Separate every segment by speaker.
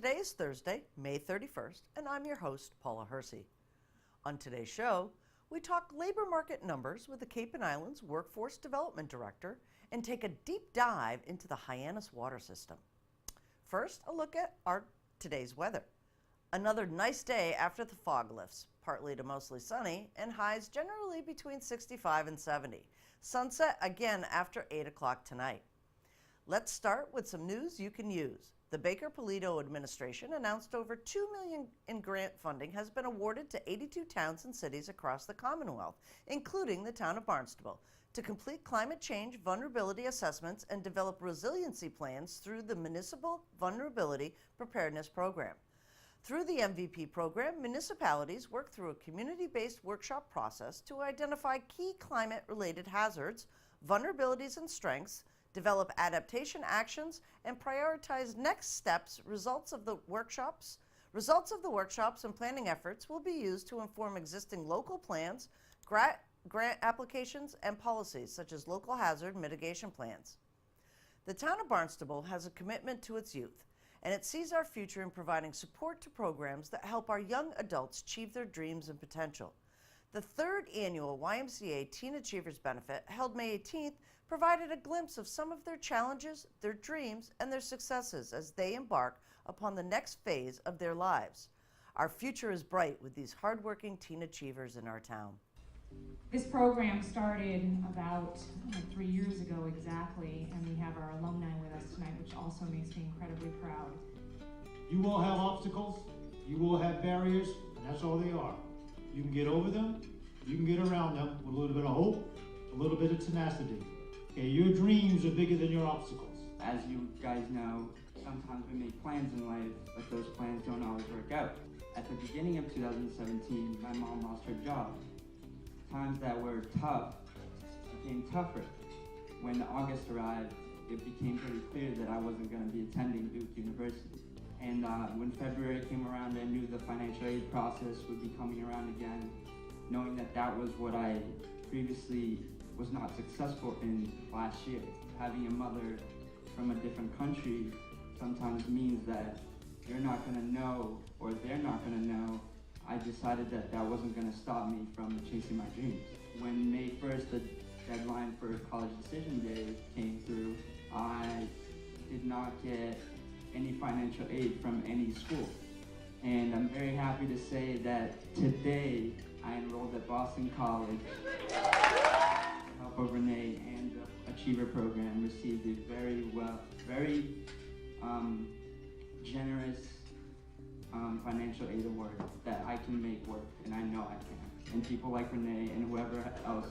Speaker 1: Today is Thursday, May 31st, and I'm your host, Paula Hersey. On today's show, we talk labor market numbers with the Cape and Islands Workforce Development Director and take a deep dive into the Hyannis water system. First, a look at today's weather. Another nice day after the fog lifts, partly to mostly sunny, and highs generally between 65 and 70. Sunset again after 8 o'clock tonight. Let's start with some news you can use. The Baker-Polito administration announced over $2 million in grant funding has been awarded to 82 towns and cities across the Commonwealth, including the town of Barnstable, to complete climate change vulnerability assessments and develop resiliency plans through the Municipal Vulnerability Preparedness Program. Through the MVP program, municipalities work through a community-based workshop process to identify key climate-related hazards, vulnerabilities and strengths, develop adaptation actions, and prioritize next steps. Results of the workshops and planning efforts will be used to inform existing local plans, grant applications, and policies such as local hazard mitigation plans. The town of Barnstable has a commitment to its youth, and it sees our future in providing support to programs that help our young adults achieve their dreams and potential. The third annual YMCA Teen Achievers Benefit, held May 18th, provided a glimpse of some of their challenges, their dreams, and their successes as they embark upon the next phase of their lives. Our future is bright with these hardworking teen achievers in our town.
Speaker 2: This program started about 3 years ago exactly, and we have our alumni with us tonight, which also makes me incredibly proud.
Speaker 3: You will have obstacles, you will have barriers, and that's all they are. You can get over them, you can get around them with a little bit of hope, a little bit of tenacity. Okay, your dreams are bigger than your obstacles.
Speaker 4: As you guys know, sometimes we make plans in life, but those plans don't always work out. At the beginning of 2017, my mom lost her job. Times that were tough became tougher. When August arrived, it became pretty clear that I wasn't going to be attending Duke University. And when February came around, I knew the financial aid process would be coming around again, knowing that that was what I previously was not successful in last year. Having a mother from a different country sometimes means that you're not going to know, or they're not going to know. I decided that that wasn't going to stop me from chasing my dreams. When May 1st, the deadline for college decision day came through, I did not get any financial aid from any school. And I'm very happy to say that today I enrolled at Boston College. The help of Renee and the Achiever program received a very generous financial aid award that I can make work, and I know I can. And people like Renee and whoever else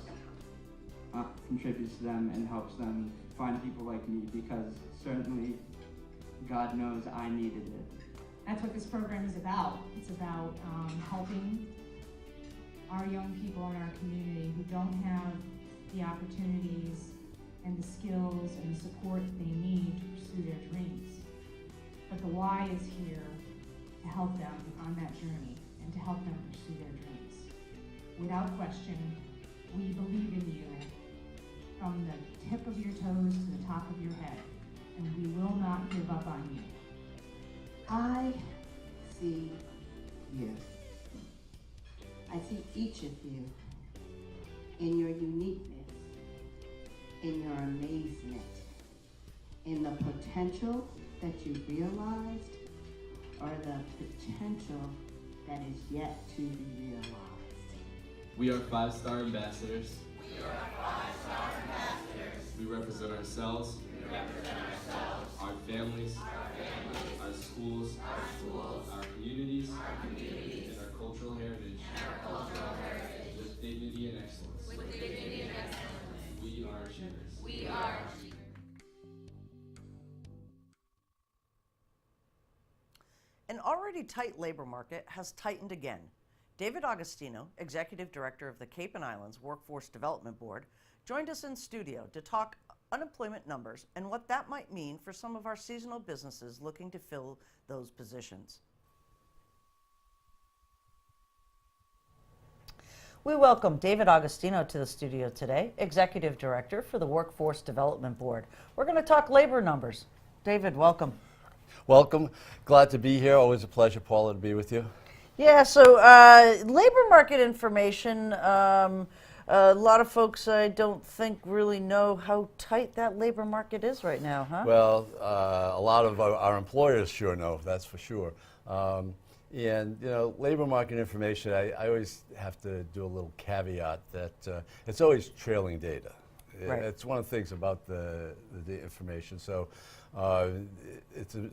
Speaker 4: contributes to them and helps them find people like me, because certainly God knows I needed it.
Speaker 2: That's what this program is about. It's about helping our young people in our community who don't have the opportunities and the skills and the support they need to pursue their dreams. But the Y is here to help them on that journey and to help them pursue their dreams. Without question, we believe in you from the tip of your toes to the top of your head, and we will not give up on you.
Speaker 5: I see you. I see each of you in your uniqueness, in your amazement, in the potential that you realized, or the potential that is yet to be realized.
Speaker 6: We are 5-star ambassadors. We represent ourselves, our families, our schools, our communities, and our cultural heritage, with dignity and excellence. We are achievers.
Speaker 1: An already tight labor market has tightened again. David Agostino, Executive Director of the Cape and Islands Workforce Development Board, joined us in studio to talk unemployment numbers and what that might mean for some of our seasonal businesses looking to fill those positions. We welcome David Agostino to the studio today, Executive Director for the Workforce Development Board. We're going to talk labor numbers. David, welcome.
Speaker 7: Welcome. Glad to be here. Always a pleasure, Paula, to be with you.
Speaker 1: Yeah, so labor market information, a lot of folks I don't think really know how tight that labor market is right now, huh?
Speaker 7: Well, a lot of our employers sure know, that's for sure. And, you know, labor market information, I always have to do a little caveat that it's always trailing data.
Speaker 1: Right.
Speaker 7: It's one of the things about the information. So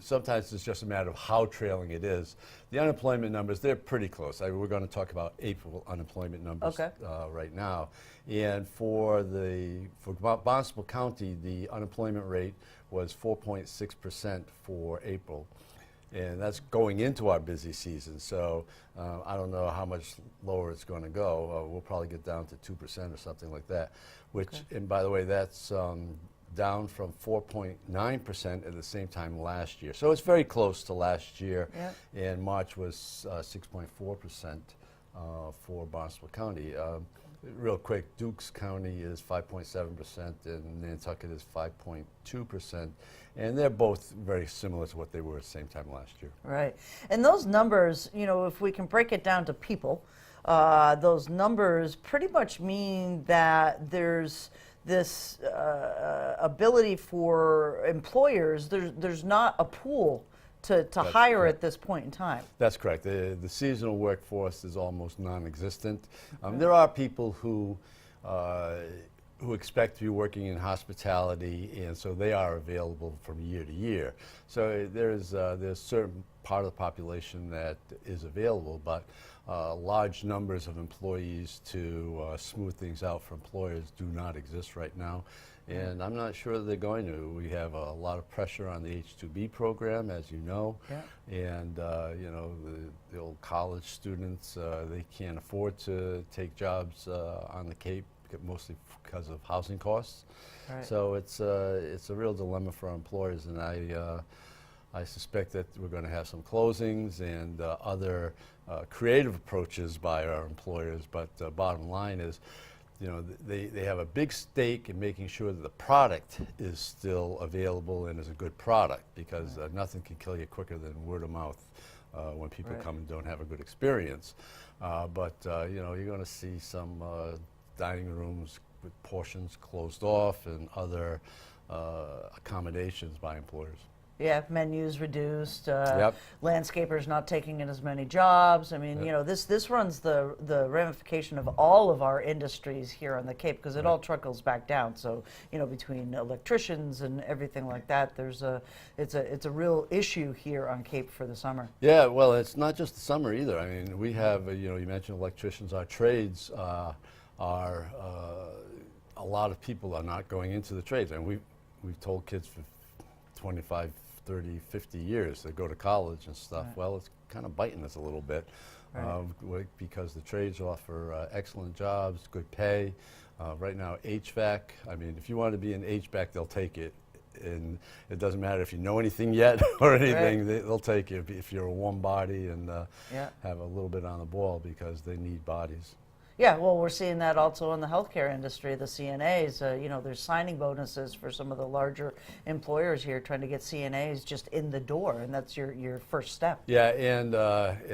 Speaker 7: sometimes it's just a matter of how trailing it is. The unemployment numbers, they're pretty close. We're going to talk about April unemployment numbers right now. And for Barnstable County, the unemployment rate was 4.6% for April. And that's going into our busy season. So I don't know how much lower it's going to go. We'll probably get down to 2% or something like that. Which, and by the way, that's down from 4.9% at the same time last year. So it's very close to last year.
Speaker 1: Yep. And
Speaker 7: March was 6.4% for Barnstable County. Real quick, Dukes County is 5.7% and Nantucket is 5.2%. And they're both very similar to what they were at the same time last year.
Speaker 1: Right. And those numbers, you know, if we can break it down to people, those numbers pretty much mean that there's this ability for employers, there's not a pool to hire at this point in time.
Speaker 7: That's correct. The seasonal workforce is almost non-existent. There are people who expect to be working in hospitality, and so they are available from year to year. So there's certain part of the population that is available, but large numbers of employees to smooth things out for employers do not exist right now. And I'm not sure that they're going to. We have a lot of pressure on the H-2B program, as you know.
Speaker 1: Yeah.
Speaker 7: And, you know, the old college students, they can't afford to take jobs on the Cape, mostly because of housing costs.
Speaker 1: Right.
Speaker 7: So it's a real dilemma for our employers, and I suspect that we're going to have some closings and other creative approaches by our employers. But bottom line is, you know, they have a big stake in making sure that the product is still available and is a good product, because nothing can kill you quicker than word of mouth when people come and don't have a good experience. But you know, you're going to see some dining rooms with portions closed off and other accommodations by employers.
Speaker 1: Yeah, menus reduced,
Speaker 7: Yep.
Speaker 1: landscapers not taking in as many jobs. I mean,
Speaker 7: Yep.
Speaker 1: you know, this runs the ramification of all of our industries here on the Cape, because it all trickles back down. So, you know, between electricians and everything like that, it's a real issue here on Cape for the summer.
Speaker 7: Yeah, well, it's not just the summer either. I mean, we have, you know, you mentioned electricians. Our trades are a lot of people are not going into the trades, and we've told kids for 25, 30, 50 years to go to college and stuff.
Speaker 1: Right.
Speaker 7: Well, it's kind of biting us a little bit because the trades offer excellent jobs, good pay. Right now, HVAC, I mean, if you want to be in HVAC, they'll take it. And it doesn't matter if you know anything yet or anything, they'll take you if you're a warm body and have a little bit on the ball, because they need bodies.
Speaker 1: Yeah, well, we're seeing that also in the healthcare industry, the CNAs. You know, there's signing bonuses for some of the larger employers here trying to get CNAs just in the door, and that's your first step.
Speaker 7: Yeah, and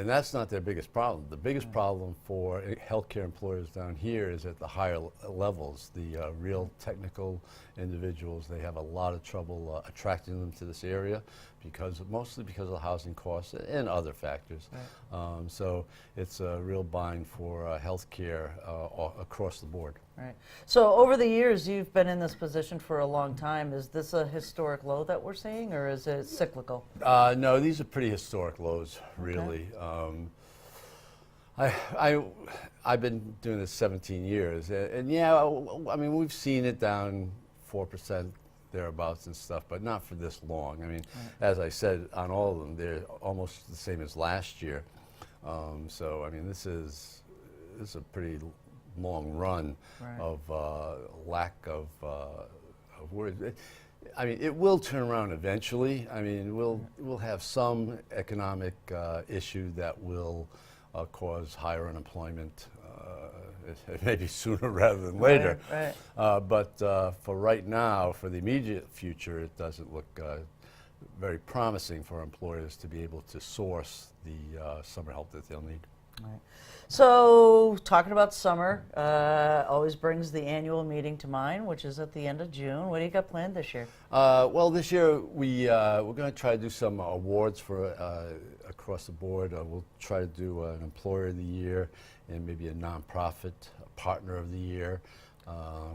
Speaker 7: that's not their biggest problem. The biggest problem for healthcare employers down here is at the higher levels, the real technical individuals. They have a lot of trouble attracting them to this area, mostly because of housing costs and other factors.
Speaker 1: Right.
Speaker 7: So it's a real bind for healthcare across the board.
Speaker 1: Right. So over the years, you've been in this position for a long time. Is this a historic low that we're seeing, or is it cyclical?
Speaker 7: No, these are pretty historic lows, really. I've been doing this 17 years, and yeah, I mean, we've seen it down 4%. Thereabouts and stuff, but not for this long. I mean, as I said, on all of them, they're almost the same as last year. So, I mean, this is a pretty long run of lack of words. I mean, it will turn around eventually. I mean, we'll have some economic issue that will cause higher unemployment. Maybe sooner rather than later.
Speaker 1: Right.
Speaker 7: But for right now, for the immediate future, it doesn't look very promising for employers to be able to source the summer help that they'll need.
Speaker 1: Right. So, talking about summer always brings the annual meeting to mind, which is at the end of June. What do you got planned this year?
Speaker 7: Well, this year we're going to try to do some awards for across the board. We'll try to do an Employer of the Year and maybe a nonprofit Partner of the Year.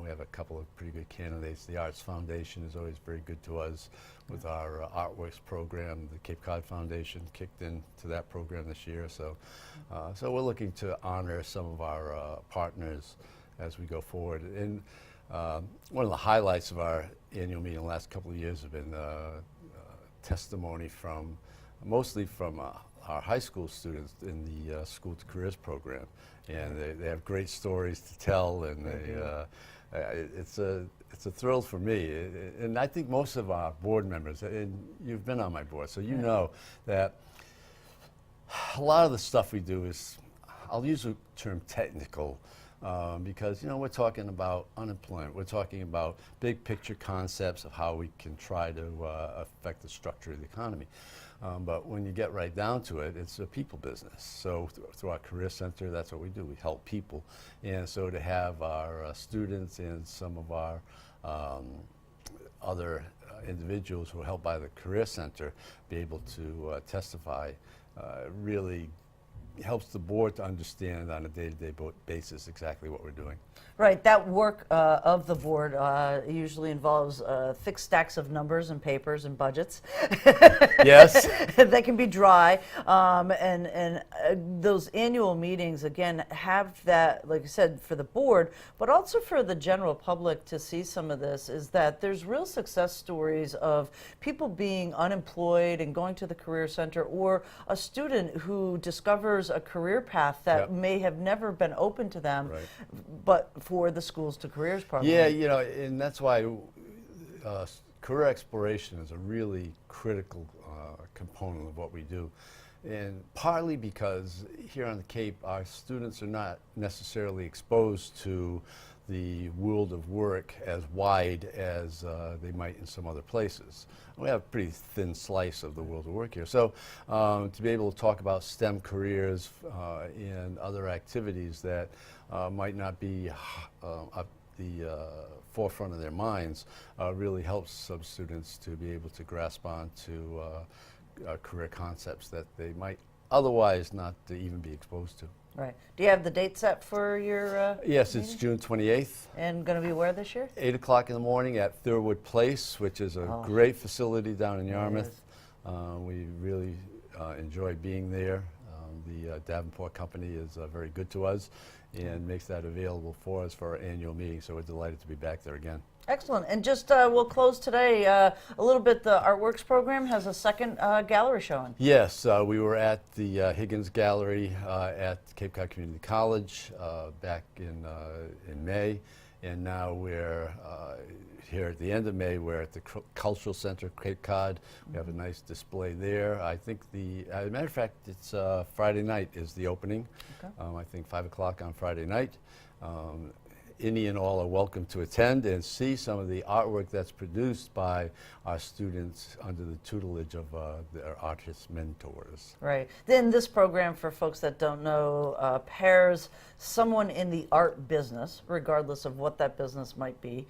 Speaker 7: We have a couple of pretty good candidates. The Arts Foundation is always very good to us with our Artworks program. The Cape Cod Foundation kicked into that program this year. So we're looking to honor some of our partners as we go forward. And one of the highlights of our annual meeting the last couple of years have been testimony mostly from our high school students in the School to Careers program. And they have great stories to tell, and it's a thrill for me. And I think most of our board members, and you've been on my board, so you know that a lot of the stuff we do is, I'll use the term technical, because we're talking about unemployment. We're talking about big picture concepts of how we can try to affect the structure of the economy. But when you get right down to it, it's a people business. So through our Career Center, that's what we do. We help people. And so to have our students and some of our other individuals who are helped by the Career Center be able to testify really helps the board to understand on a day-to-day basis exactly what we're doing.
Speaker 1: Right, that work of the board usually involves thick stacks of numbers and papers and budgets.
Speaker 7: Yes.
Speaker 1: That can be dry, and those annual meetings, again, have that, like I said, for the board, but also for the general public to see some of this, is that there's real success stories of people being unemployed and going to the Career Center, or a student who discovers a career path that may have never been open to them, but for the Schools to Careers program.
Speaker 7: Yeah, and that's why career exploration is a really critical component of what we do. And partly because here on the Cape, our students are not necessarily exposed to the world of work as wide as they might in some other places. We have a pretty thin slice of the world of work here. So to be able to talk about STEM careers and other activities that might not be at the forefront of their minds really helps some students to be able to grasp on to career concepts that they might otherwise not even be exposed to.
Speaker 1: Right. Do you have the date set for your
Speaker 7: Yes,
Speaker 1: meeting?
Speaker 7: it's June 28th.
Speaker 1: And going to be where this year?
Speaker 7: 8 o'clock in the morning at Thurwood Place, which is a great facility down in Yarmouth. We really enjoy being there. The Davenport company is very good to us and makes that available for us for our annual meeting, so we're delighted to be back there again.
Speaker 1: Excellent. And just we'll close today a little bit. The Artworks program has a second gallery showing.
Speaker 7: Yes, we were at the Higgins Gallery at Cape Cod Community College back in May, and now we're here at the end of May. We're at the Cultural Center, Cape Cod. We have a nice display there. I think as a matter of fact, it's Friday night is the opening. Okay. I think 5 o'clock on Friday night. Any and all are welcome to attend and see some of the artwork that's produced by our students under the tutelage of their artist mentors.
Speaker 1: Right. Then this program, for folks that don't know, pairs someone in the art business, regardless of what that business might be,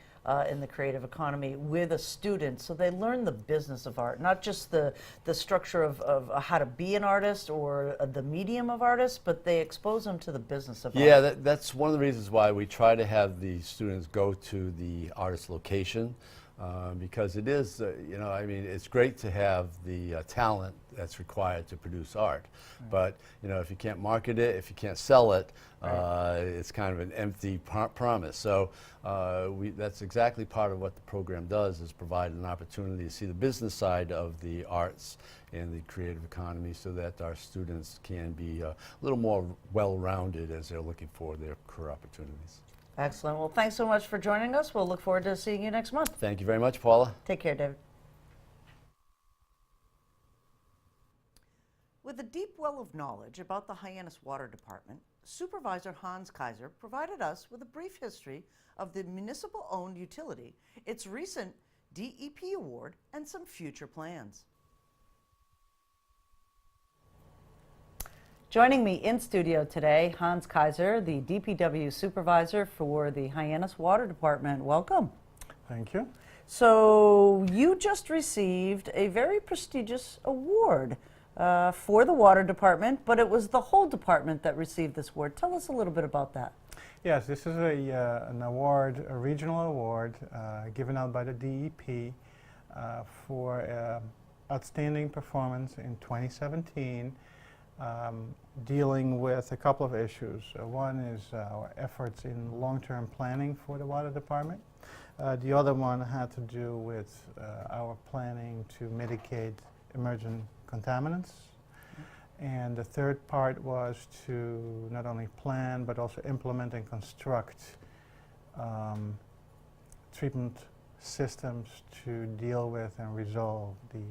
Speaker 1: in the creative economy, with a student, so they learn the business of art, not just the structure of how to be an artist or the medium of artists, but they expose them to the business of art.
Speaker 7: Yeah, that's one of the reasons why we try to have the students go to the artist location, because it is, I mean, it's great to have the talent that's required to produce art, but if you can't market it, if you can't sell it, it's kind of an empty promise. So that's exactly part of what the program does, is provide an opportunity to see the business side of the arts and the creative economy, so that our students can be a little more well-rounded as they're looking for their career opportunities.
Speaker 1: Excellent. Well, thanks so much for joining us. We'll look forward to seeing you next month.
Speaker 7: Thank you very much, Paula.
Speaker 1: Take care, David.
Speaker 8: With a deep well of knowledge about the Hyannis Water Department, Supervisor Hans Kaiser provided us with a brief history of the municipal-owned utility, its recent
Speaker 1: DEP award, and some future plans. Joining me in studio today, Hans Kaiser, the DPW supervisor for the Hyannis Water Department. Welcome.
Speaker 9: Thank you.
Speaker 1: So you just received a very prestigious award for the water department, but it was the whole department that received this award. Tell us a little bit about that.
Speaker 9: Yes, this is an award, a regional award given out by the DEP for outstanding performance in 2017, dealing with a couple of issues. One is our efforts in long-term planning for the water department. The other one had to do with our planning to mitigate emerging contaminants. And the third part was to not only plan but also implement and construct treatment systems to deal with and resolve the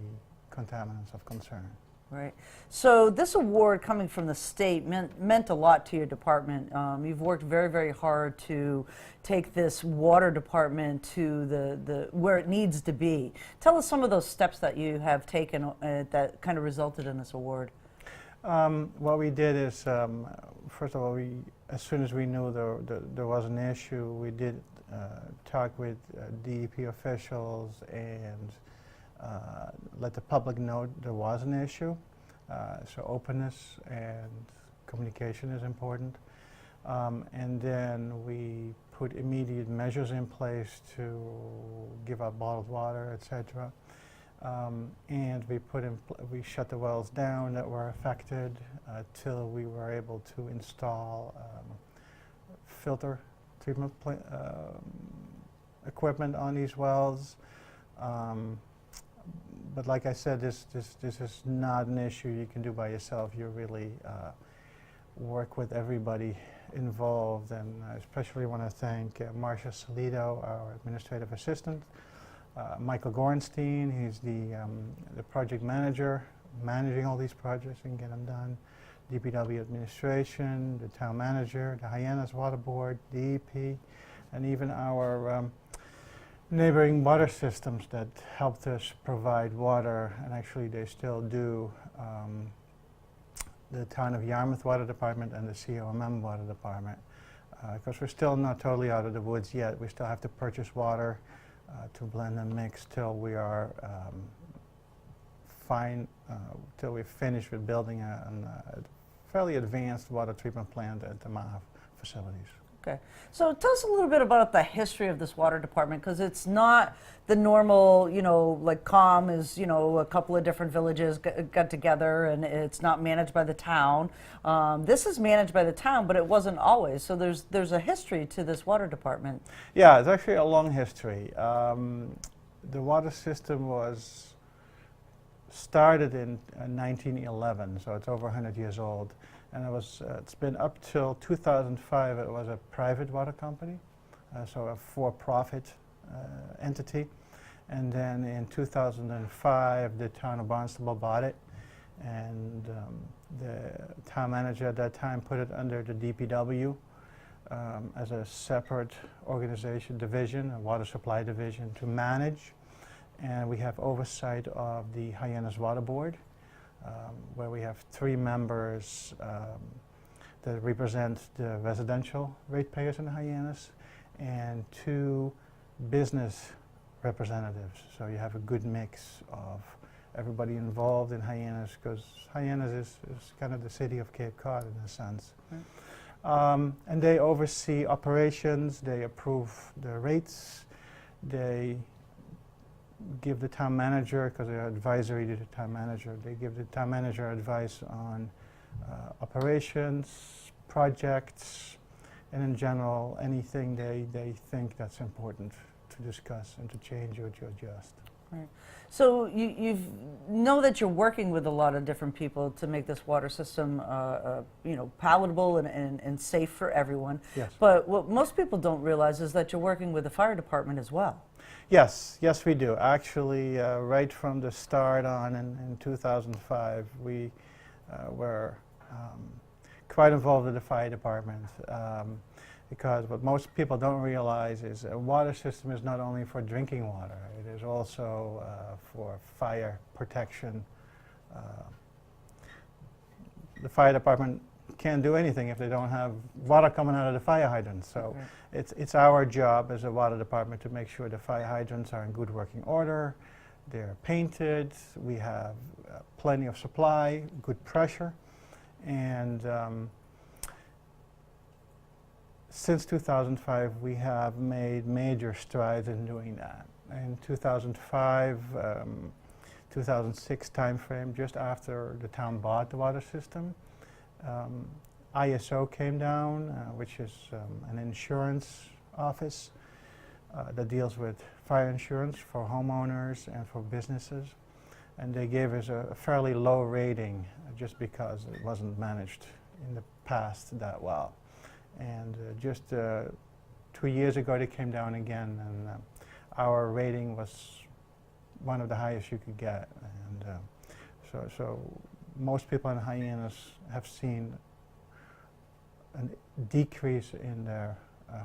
Speaker 9: contaminants of concern.
Speaker 1: Right. So this award coming from the state meant a lot to your department. You've worked very, very hard to take this water department to the where it needs to be. Tell us some of those steps that you have taken that kind of resulted in this award.
Speaker 9: What we did is, first of all, as soon as we knew there was an issue, we did talk with DEP officials and let the public know there was an issue. So openness and communication is important. And then we put immediate measures in place to give out bottled water, etc. And we shut the wells down that were affected till we were able to install filter treatment equipment on these wells. But like I said, this is not an issue you can do by yourself. You really work with everybody involved, and I especially want to thank Marcia Salido, our administrative assistant, Michael Gorenstein, he's the project manager, managing all these projects and get them done, DPW administration, the town manager, the Hyannis Water Board, DEP, and even our neighboring water systems that helped us provide water, and actually they still do, the town of Yarmouth Water Department and the COMM Water Department. Because we're still not totally out of the woods yet. We still have to purchase water to blend and mix till we are till we're finished with building a fairly advanced water treatment plant at the MAHA facilities.
Speaker 1: Okay, so tell us a little bit about the history of this water department, because it's not the normal, like COM is, a couple of different villages got together, and it's not managed by the town. This is managed by the town, but it wasn't always. So there's a history to this water department.
Speaker 9: Yeah, it's actually a long history. The water system was started in 1911, so it's over 100 years old. And it's been up till 2005, it was a private water company, so a for-profit entity. And then in 2005, the town of Barnstable bought it, and the town manager at that time put it under the DPW as a separate organization, division, a water supply division to manage. And we have oversight of the Hyannis Water Board, where we have 3 members that represent the residential ratepayers in Hyannis and 2 business representatives. So you have a good mix of everybody involved in Hyannis, because Hyannis is kind of the city of Cape Cod in a sense. And they oversee operations, they approve the rates, they give the town manager, because they're advisory to the town manager, they give the town manager advice on operations, projects, and in general, anything they think that's important to discuss and to change or to adjust.
Speaker 1: Right. So you know that you're working with a lot of different people to make this water system, palatable and safe for everyone.
Speaker 9: Yes.
Speaker 1: But what most people don't realize is that you're working with the fire department as well.
Speaker 9: Yes, we do. Actually, right from the start on in 2005, we were quite involved with the fire department. Because what most people don't realize is a water system is not only for drinking water, it is also for fire protection. The fire department can't do anything if they don't have water coming out of the fire hydrants. So it's our job as a water department to make sure the fire hydrants are in good working order, they're painted, we have plenty of supply, good pressure, and since 2005 we have made major strides in doing that. In 2005, 2006 timeframe, just after the town bought the water system, ISO came down, which is an insurance office that deals with fire insurance for homeowners and for businesses. And they gave us a fairly low rating just because it wasn't managed in the past that well. And just 2 years ago they came down again, and our rating was one of the highest you could get. And so most people in Hyannis have seen a decrease in their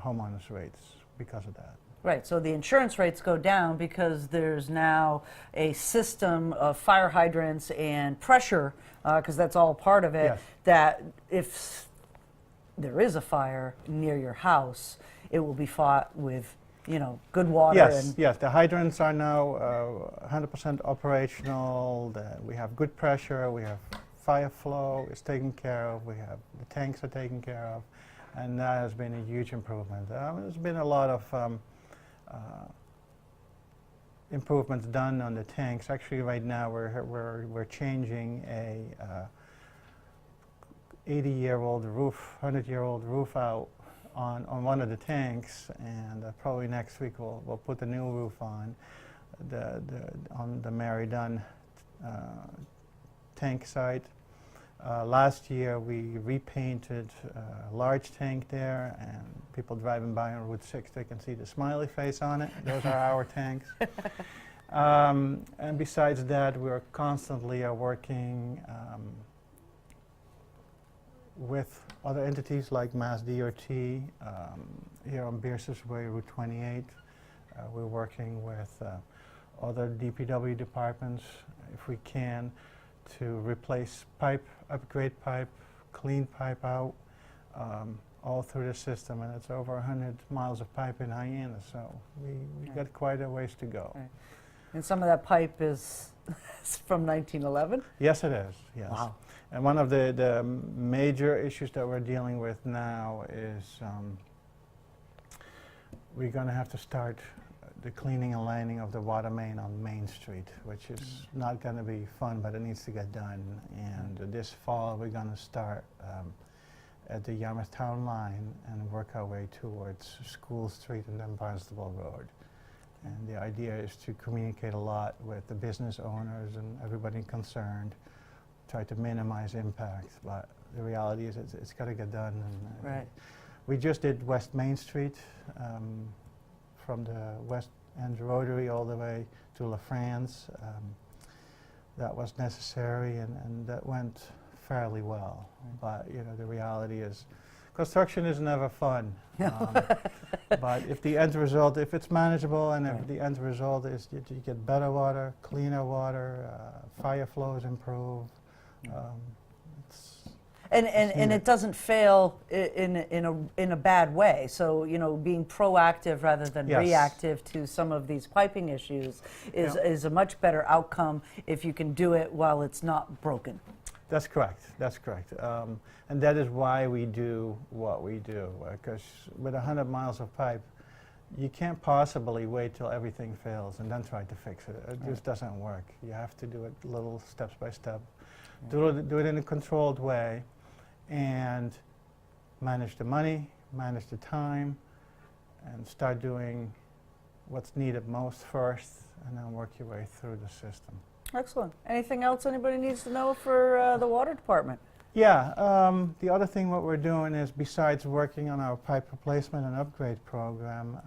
Speaker 9: homeowners rates because of that.
Speaker 1: Right, so the insurance rates go down because there's now a system of fire hydrants and pressure, because that's all part of it,
Speaker 9: Yes.
Speaker 1: that if there is a fire near your house, it will be fought with, you know, good water.
Speaker 9: Yes,
Speaker 1: and
Speaker 9: yes, the hydrants are now 100% operational. We have good pressure, we have fire flow is taken care of, we have the tanks are taken care of, and that has been a huge improvement. There's been a lot of improvements done on the tanks. Actually, right now we're changing a 80-year-old roof, 100-year-old roof out on one of the tanks, and probably next week we'll put the new roof on the Mary Dunn tank site. Last year we repainted a large tank there, and people driving by on Route 6, they can see the smiley face on it. Those are our tanks. And besides that, we're constantly working with other entities like Mass DOT here on Beerses Way, Route 28. We're working with other DPW departments, if we can, to replace pipe, upgrade pipe, clean pipe out, all through the system. And it's over 100 miles of pipe in Hyannis, so we've got quite a ways to go.
Speaker 1: Right. And some of that pipe is from 1911?
Speaker 9: Yes, it is, yes.
Speaker 1: Wow.
Speaker 9: And one of the major issues that we're dealing with now is we're going to have to start the cleaning and lining of the water main on Main Street, which is not going to be fun, but it needs to get done. And this fall we're going to start at the Yarmouth Town line and work our way towards School Street and then Barnstable Road. And the idea is to communicate a lot with the business owners and everybody concerned, try to minimize impact, but the reality is it's got to get done. And,
Speaker 1: Right.
Speaker 9: We just did West Main Street from the West End Rotary all the way to La France. That was necessary, and that went fairly well. But you know, the reality is, construction is never fun. But if the end result, if it's manageable, and if the end result is you get better water, cleaner water, fire flows improve.
Speaker 1: And it doesn't fail in a bad way. So, you know, being proactive rather than
Speaker 9: Yes.
Speaker 1: reactive to some of these piping issues is a much better outcome if you can do it while it's not broken.
Speaker 9: That's correct. That's correct. And that is why we do what we do. Because with 100 miles of pipe, you can't possibly wait till everything fails and then try to fix it. It just doesn't work. You have to do it little steps by step. Do it in a controlled way, and manage the money, manage the time, and start doing what's needed most first, and then work your way through the system.
Speaker 1: Excellent. Anything else anybody needs to know for the water department?
Speaker 9: Yeah, the other thing what we're doing is, besides working on our pipe replacement and upgrade program,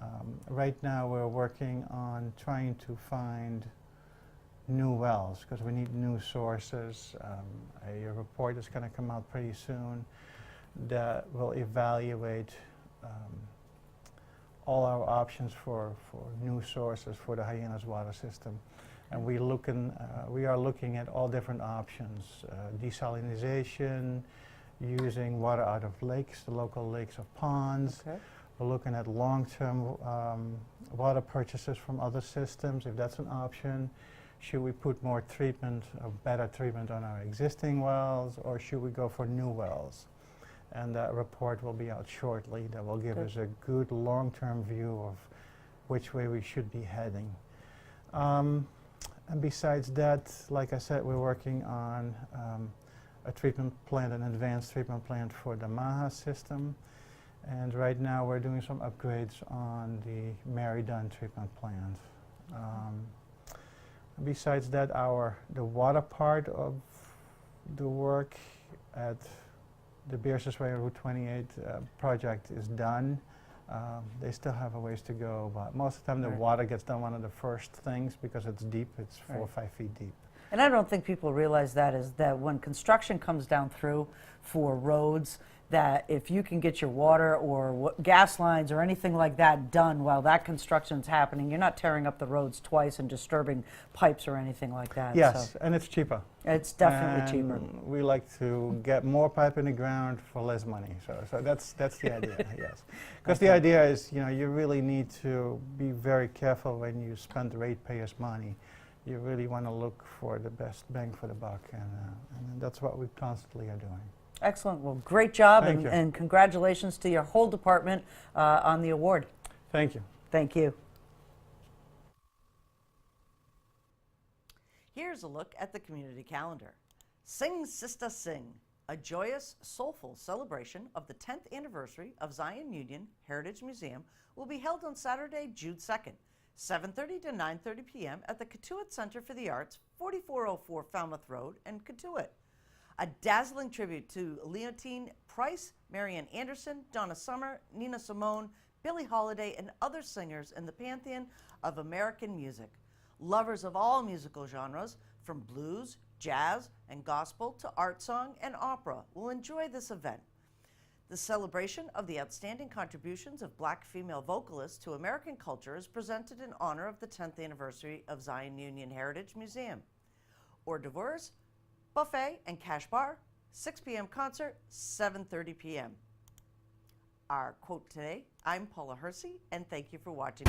Speaker 9: right now we're working on trying to find new wells, because we need new sources. A report is going to come out pretty soon that will evaluate all our options for new sources for the Hyannis water system. And we are looking at all different options, desalinization, using water out of lakes, the local lakes of ponds.
Speaker 1: Okay.
Speaker 9: We're looking at long-term water purchases from other systems, if that's an option. Should we put more treatment, better treatment on our existing wells, or should we go for new wells? And that report will be out shortly that will give us a good long-term view of which way we should be heading. And besides that, like I said, we're working on a treatment plant, an advanced treatment plant for the Maha system. And right now we're doing some upgrades on the Mary Dunn treatment plant. Besides that, the water part of the work at the Beerses Way Route 28 project is done. They still have a ways to go, but most of the time the water gets done one of the first things because it's deep. It's 4 or 5 feet deep.
Speaker 1: And I don't think people realize that is that when construction comes down through for roads, that if you can get your water or gas lines or anything like that done while that construction's happening, you're not tearing up the roads twice and disturbing pipes or anything like that.
Speaker 9: Yes,
Speaker 1: So
Speaker 9: and it's cheaper.
Speaker 1: it's definitely cheaper.
Speaker 9: And we like to get more pipe in the ground for less money. So that's the idea, yes. Because the idea is, you really need to be very careful when you spend the ratepayers' money. You really want to look for the best bang for the buck, and that's what we constantly are doing.
Speaker 1: Excellent. Well, great job,
Speaker 9: Thank you.
Speaker 1: and congratulations to your whole department on the award.
Speaker 9: Thank you.
Speaker 1: Thank you.
Speaker 8: Here's a look at the community calendar. Sing Sista Sing, a joyous, soulful celebration of the 10th anniversary of Zion Union Heritage Museum, will be held on Saturday, June 2nd, 7:30 to 9:30 p.m. at the Cotuit Center for the Arts, 4404 Falmouth Road in Cotuit. A dazzling tribute to Leontine Price, Marian Anderson, Donna Summer, Nina Simone, Billie Holiday, and other singers in the pantheon of American music. Lovers of all musical genres, from blues, jazz, and gospel to art song and opera, will enjoy this event. The celebration of the outstanding contributions of Black female vocalists to American culture is presented in honor of the 10th anniversary of Zion Union Heritage Museum. Hors d'oeuvres, buffet and cash bar, 6 p.m. concert, 7:30 p.m. Our quote today, I'm Paula Hersey, and thank you for watching.